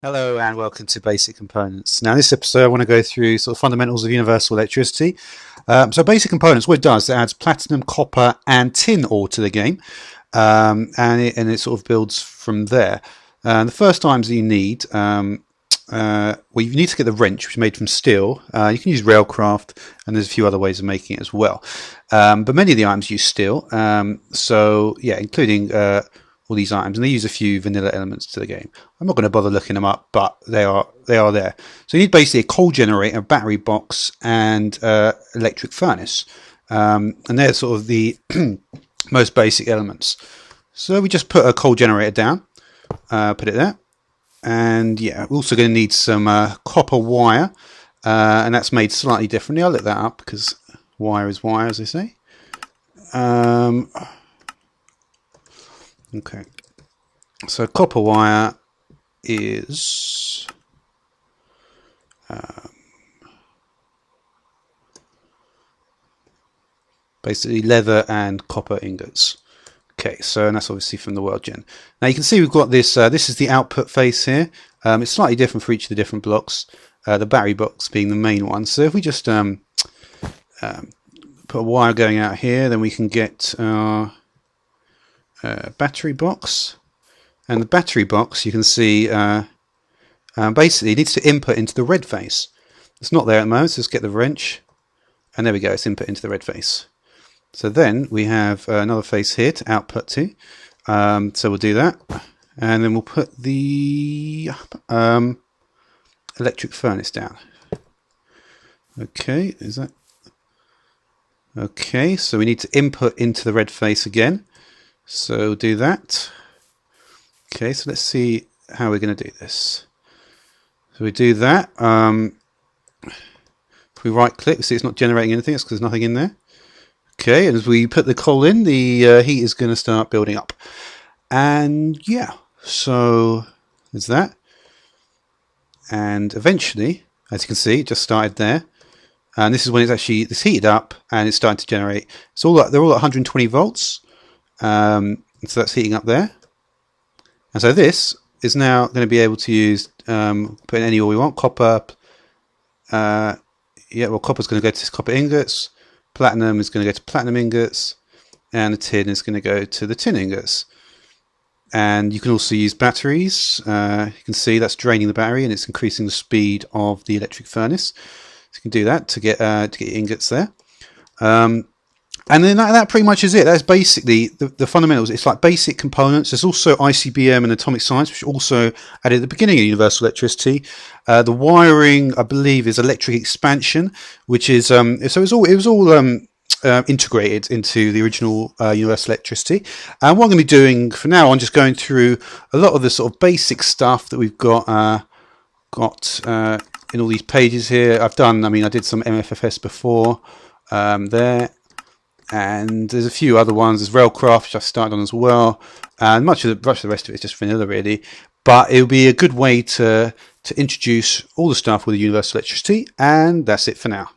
Hello and welcome to Basic Components. Now in this episode I want to go through sort of fundamentals of universal electricity. So basic components, what it does, it adds platinum, copper and tin ore to the game, and it sort of builds from there. The first items that you need, well, you need to get the wrench, which is made from steel. You can use railcraft, and there's a few other ways of making it as well. But many of the items use steel, so yeah, including all these items, and they use a few vanilla elements to the game. I'm not going to bother looking them up, but they are there. So you need basically a coal generator, a battery box, and electric furnace, and they're sort of the most basic elements. So we just put a coal generator down, put it there, and yeah, we're also going to need some copper wire, and that's made slightly differently. I'll look that up because wire is wire, as they say. Okay, so copper wire is basically leather and copper ingots. Okay, so and that's obviously from the worldgen. Now you can see we've got this. This is the output face here. It's slightly different for each of the different blocks. The battery box being the main one. So if we just put a wire going out here, then we can get our battery box. And the battery box, you can see, basically needs to input into the red face. It's not there at the moment, so let's get the wrench. And there we go, it's input into the red face. So then we have another face here to output to. So we'll do that. And then we'll put the electric furnace down. Okay, is that? Okay, so we need to input into the red face again. So we'll do that. Okay, so let's see how we're going to do this. So we do that. If we right click, we see it's not generating anything. It's because there's nothing in there. Okay, and as we put the coal in, the heat is going to start building up. And yeah, so there's that. And eventually, as you can see, it just started there. And this is when it's heated up and it's starting to generate. It's all they're all at 120 volts. So that's heating up there. And so this is now going to be able to use put in any ore we want. Copper. Yeah, well, copper's going to go to copper ingots. Platinum is going to go to platinum ingots, and the tin is going to go to the tin ingots. And you can also use batteries. You can see that's draining the battery, and it's increasing the speed of the electric furnace. So you can do that to get your ingots there. And then that pretty much is it. That's basically the fundamentals. It's like basic components. There's also ICBM and atomic science, which also added at the beginning of universal electricity. The wiring, I believe, is electric expansion, which is so it was all integrated into the original universal electricity. And what I'm going to be doing for now, I'm just going through a lot of the sort of basic stuff that we've got in all these pages here. I did some MFFS before there. And there's a few other ones. There's railcraft, which I started on as well, and much of the rest of it is just vanilla, really. But it'll be a good way to introduce all the stuff with the universal electricity, and that's it for now.